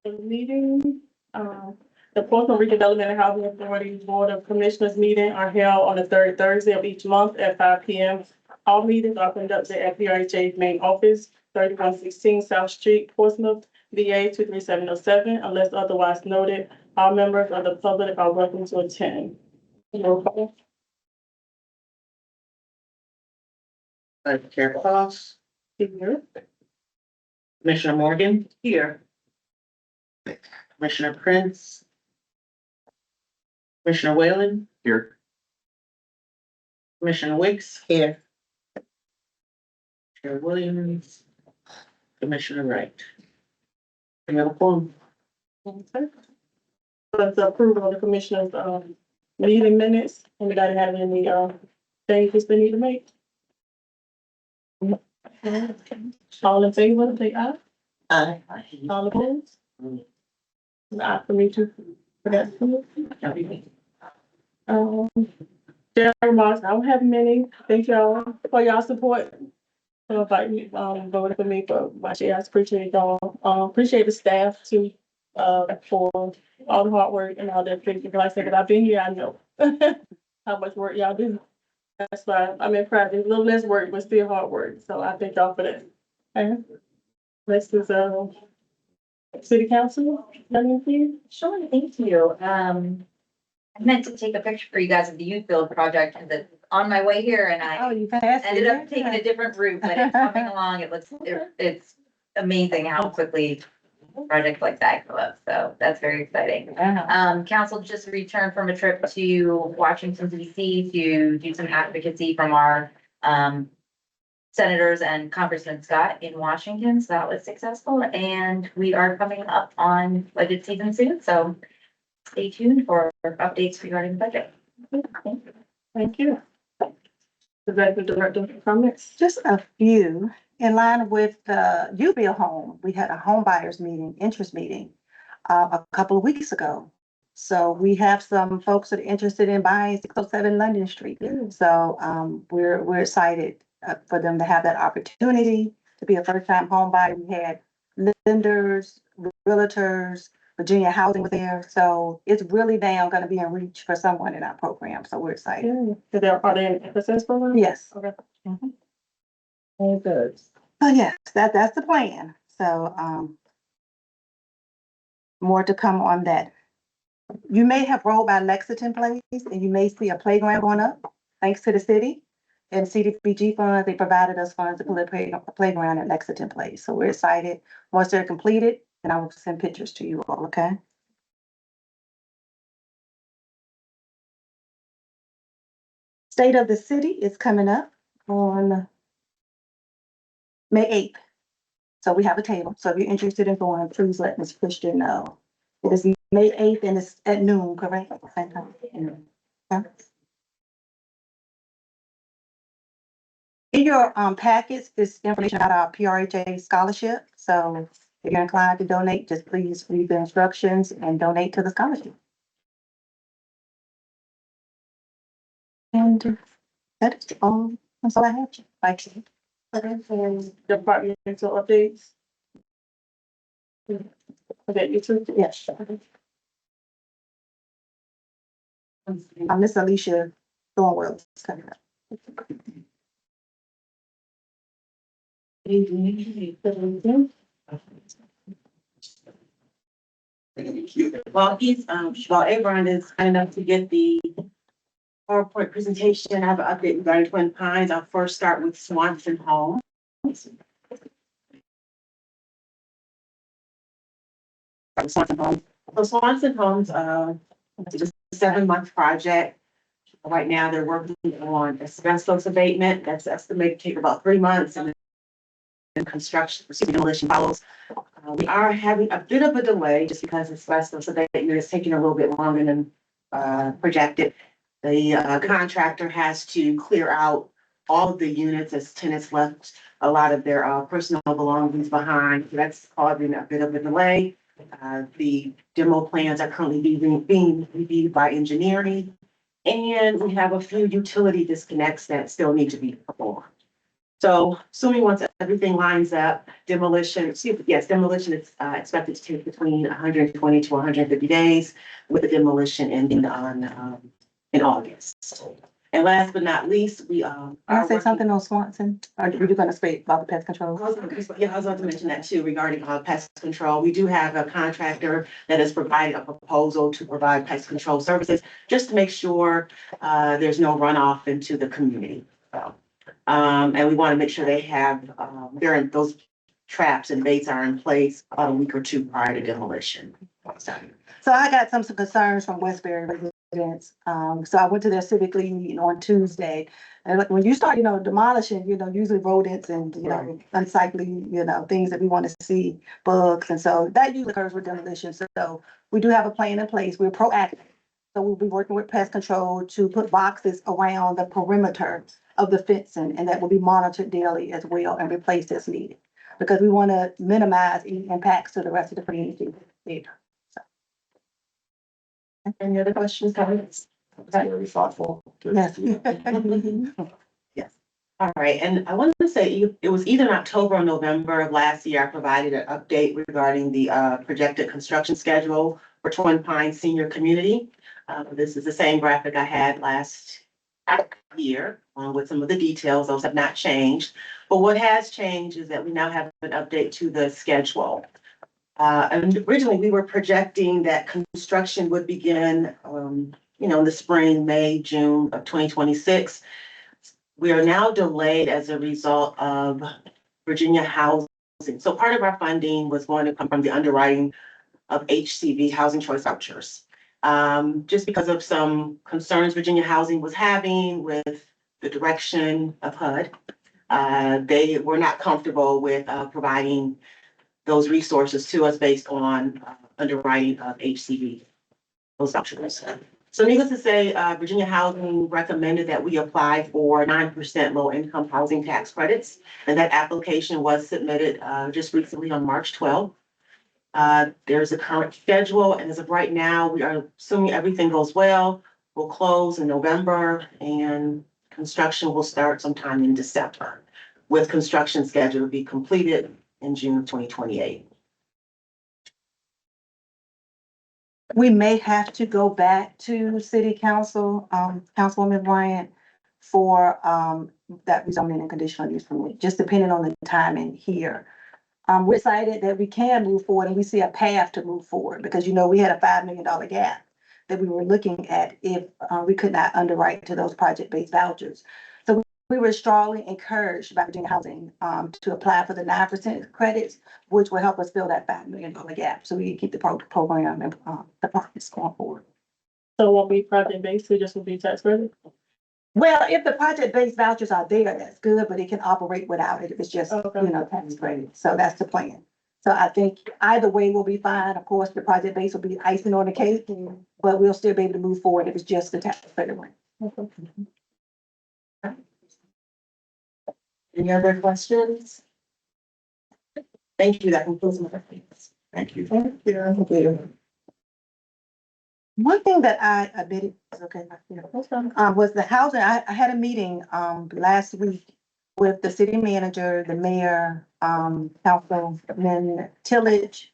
The meeting, the Portsmouth Redevelopment and Housing Authority Board of Commissioners meeting are held on the third Thursday of each month at 5 p.m. All meetings are conducted at PRHA's main office, 3116 South Street, Portsmouth, VA 23707, unless otherwise noted. All members of the public are welcome to attend. Roll call. Vice Chair Claus, Here. Commissioner Morgan. Here. Commissioner Prince. Commissioner Whalen. Here. Commissioner Wicks. Here. Chair Williams. Commissioner Wright. We have a quorum. Okay. Let's approve of the commissioners, meeting minutes. Anybody have any, changes they need to make? All in favor, say aye. Aye. All opposed? Aye for me too. Forgot to. Chair remarks, I don't have many. Thank y'all for y'all support. For inviting me, voting for me for my chair. I appreciate y'all. Appreciate the staff too, for all the hard work and all that. Like I said, 'cause I've been here, I know how much work y'all do. That's why I'm in pride. It's a little less work, but still hard work. So I thank y'all for that. And next is, city council. Nothing for you? Sure, thank you. I meant to take a picture for you guys of the youth build project and it's on my way here and I You passed ended up taking a different route, but it's coming along. It's amazing how quickly projects like that go up. So that's very exciting. Council just returned from a trip to Washington DC to do some advocacy from our, senators and Congressman Scott in Washington. So that was successful and we are coming up on budget season soon. So stay tuned for updates regarding the budget. Thank you. Executive Director, comments? Just a few. In line with the UBIL home, we had a home buyers meeting, interest meeting, a couple of weeks ago. So we have some folks that are interested in buying 607 London Street. So we're excited for them to have that opportunity to be a first-time home buyer. We had lenders, realtors, Virginia Housing was there. So it's really now going to be in reach for someone in our program. So we're excited. Are they in emphasis program? Yes. Okay. Very good. Oh, yes, that's the plan. So, more to come on that. You may have rolled by Lexington Place and you may see a playground going up, thanks to the city. And CDBG funds, they provided us funds to put a playground at Lexington Place. So we're excited. Once they're completed, then I will send pictures to you all, okay? State of the City is coming up on May 8th. So we have a table. So if you're interested in going, please let Ms. Christian know. It is May 8th and it's at noon, correct? Same time. Okay. In your packets is information about our PRHA scholarship. So if you're inclined to donate, just please read the instructions and donate to the scholarship. And that's all I have. Thank you. Departmental updates. Okay, you too? Yes. Miss Alicia Thornwell is coming up. While Avon is kind enough to get the PowerPoint presentation, I have an update regarding Twin Pines. I'll first start with Swanson Homes. So Swanson Homes, it's just a 7-month project. Right now, they're working on asbestos abatement. That's estimated to take about 3 months, and then construction, demolition follows. We are having a bit of a delay just because asbestos abatement is taking a little bit longer than projected. The contractor has to clear out all of the units as tenants left a lot of their personal belongings behind. So that's causing a bit of a delay. The demo plans are currently being reviewed by engineering. And we have a few utility disconnects that still need to be performed. So assuming once everything lines up, demolition is expected to take between 120 to 150 days, with the demolition ending in August. And last but not least, we Can I say something on Swanson? Or were you gonna speak about the pest control? I was going to mention that too regarding pest control. We do have a contractor that has provided a proposal to provide pest control services, just to make sure there's no runoff into the community. So, and we want to make sure they have, those traps and baits are in place about a week or two prior to demolition. So I got some concerns from Westbury residents. So I went to their civic league meeting on Tuesday. And like, when you start, demolishing, usually rodents and, unsightly, things that we want to see, bugs. And so that usually occurs with demolition. So we do have a plan in place. We're proactive. So we'll be working with pest control to put boxes around the perimeter of the fencing, and that will be monitored daily as well and replaced as needed. Because we want to minimize any impacts to the rest of the community. Any other questions, comments? Very thoughtful. Yes. Yes. All right, and I wanted to say, it was either in October or November of last year, I provided an update regarding the projected construction schedule for Twin Pines Senior Community. This is the same graphic I had last year, with some of the details. Those have not changed. But what has changed is that we now have an update to the schedule. And originally, we were projecting that construction would begin, in the spring, May, June of 2026. We are now delayed as a result of Virginia housing. So part of our funding was going to come from the underwriting of HCV, housing choice vouchers. Just because of some concerns Virginia Housing was having with the direction of HUD, they were not comfortable with providing those resources to us based on underwriting of HCV, those vouchers. So needless to say, Virginia Housing recommended that we apply for 9% low-income housing tax credits, and that application was submitted just recently on March 12th. There's a current schedule, and as of right now, we are assuming everything goes well. We'll close in November, and construction will start sometime in December, with construction scheduled to be completed in June of 2028. We may have to go back to city council, Councilwoman Bryant, for that rezoning and conditional use permit, just depending on the timing here. We're excited that we can move forward and we see a path to move forward, because we had a $5 million gap that we were looking at if we could not underwrite to those project-based vouchers. So we were strongly encouraged by Virginia Housing to apply for the 9% credits, which will help us fill that $5 million gap, so we can keep the program and the process going forward. So it won't be project-based, it just will be tax credit? Well, if the project-based vouchers are there, that's good, but it can operate without it if it's just, Okay. tax credit. So that's the plan. So I think either way will be fine. Of course, the project-based will be icing on the cake, but we'll still be able to move forward if it's just the tax credit one. Any other questions? Thank you. That concludes my updates. Thank you. Thank you. One thing that I admitted, okay, was the housing. I had a meeting last week with the city manager, the mayor, Councilman Tillage,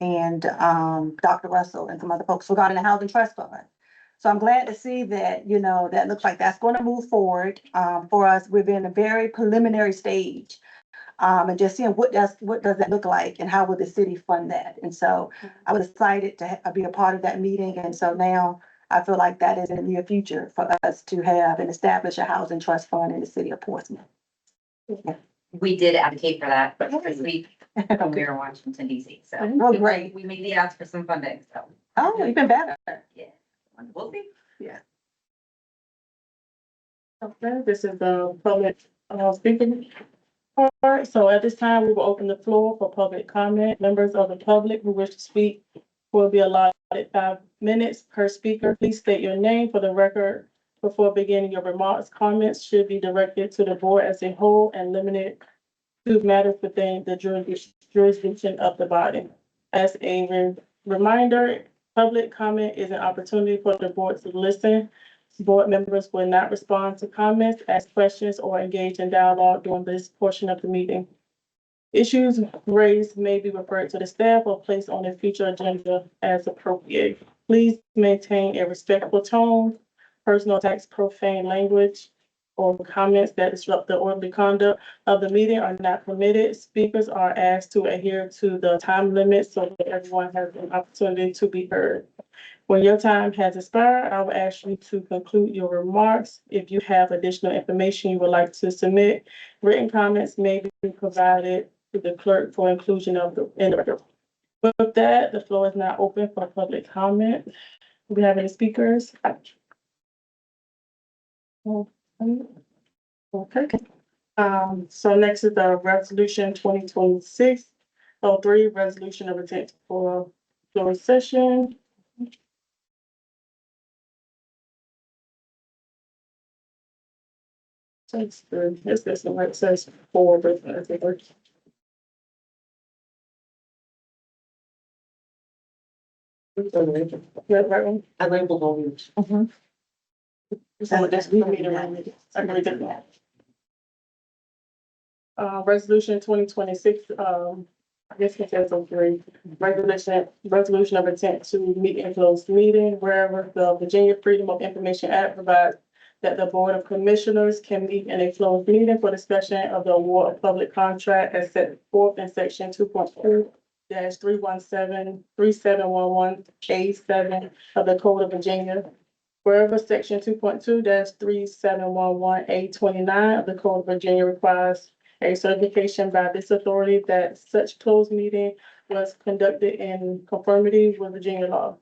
and Dr. Russell and some other folks regarding the housing trust fund. So I'm glad to see that, that looks like that's going to move forward for us. We've been in a very preliminary stage. And just seeing what does that look like and how will the city fund that? And so I was excited to be a part of that meeting. And so now I feel like that is in the near future for us to have and establish a housing trust fund in the city of Portsmouth. We did advocate for that this week when we were in Washington DC, so. Well, great. We made the ask for some funding, so. Oh, even better. Yeah. We'll see. Okay, this is the public speaking part. So at this time, we will open the floor for public comment. Members of the public who wish to speak will be allotted 5 minutes per speaker. Please state your name for the record before beginning your remarks. Comments should be directed to the board as a whole and limited to matters within the jurisdiction of the body. As a reminder, public comment is an opportunity for the board to listen Board members will not respond to comments, ask questions, or engage in dialogue during this portion of the meeting. Issues raised may be referred to the staff or placed on a future agenda as appropriate. Please maintain a respectful tone. Personal attacks, profane language, or comments that disrupt the orderly conduct of the meeting are not permitted. Speakers are asked to adhere to the time limit so that everyone has an opportunity to be heard. When your time has expired, I will ask you to conclude your remarks. If you have additional information you would like to submit, written comments may be provided to the clerk for inclusion in the record. With that, the floor is now open for public comment. Do we have any speakers? Okay. So next is the resolution 2026-03, resolution of intent for closed session. It's this one that says four, but I think we're. Yeah, right one. I labeled all these. So that's we need to run it. I agree with that. Resolution 2026, I guess it says on three, resolution of intent to meet in closed meeting wherever the Virginia Freedom of Information Act provides that the Board of Commissioners can meet in a closed meeting for discussion of the award of public contract as set forth in section 2.2-317-3711 A7 of the Code of Virginia. Wherever section 2.2-3711 of the Code of Virginia requires a certification by this authority that such closed meeting was conducted in conformity with Virginia law.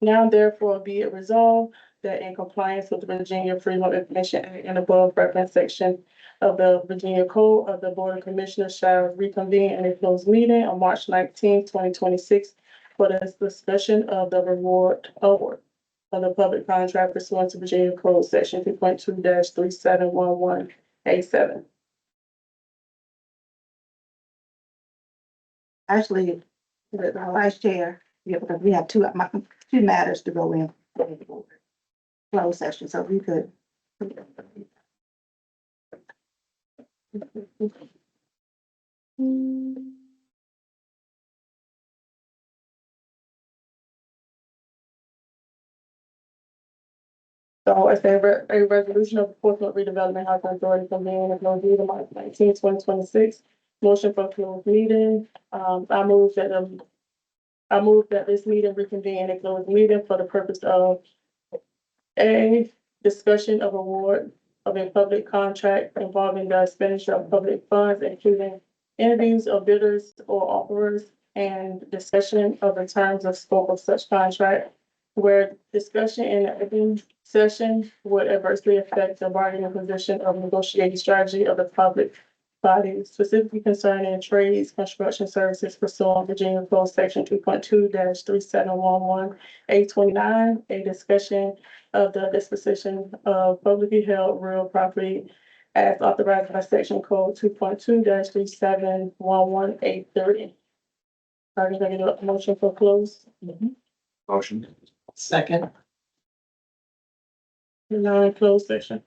Now therefore be it resolved that in compliance with the Virginia Freedom of Information Act and above referenced section of the Virginia Code of the Board of Commissioners shall reconvene in a closed meeting on March 19, 2026 for the discussion of the award of the public contract pursuant to Virginia Code section 2.2-3711A7. Actually, the vice chair, yeah, because we have two matters to go in. Closed session, so we could. So it's a resolution of the Portsmouth Redevelopment Housing Authority convening a closed meeting March 19, 2026. Motion for closed meeting. I move that this meeting reconvene in a closed meeting for the purpose of a discussion of award of a public contract involving the expenditure of public funds, including interviews of bidders or offerers and discussion of the terms of scope of such contract, where discussion in the open session would adversely affect the bargaining position of negotiating strategy of the public body, specifically concerning trades, construction services pursuant Virginia Code section 2.2-3711A29, a discussion of the disposition of publicly held real property as authorized by section code 2.2-3711A30. Are you gonna do a motion for close? Motion. Second. Now in closed session.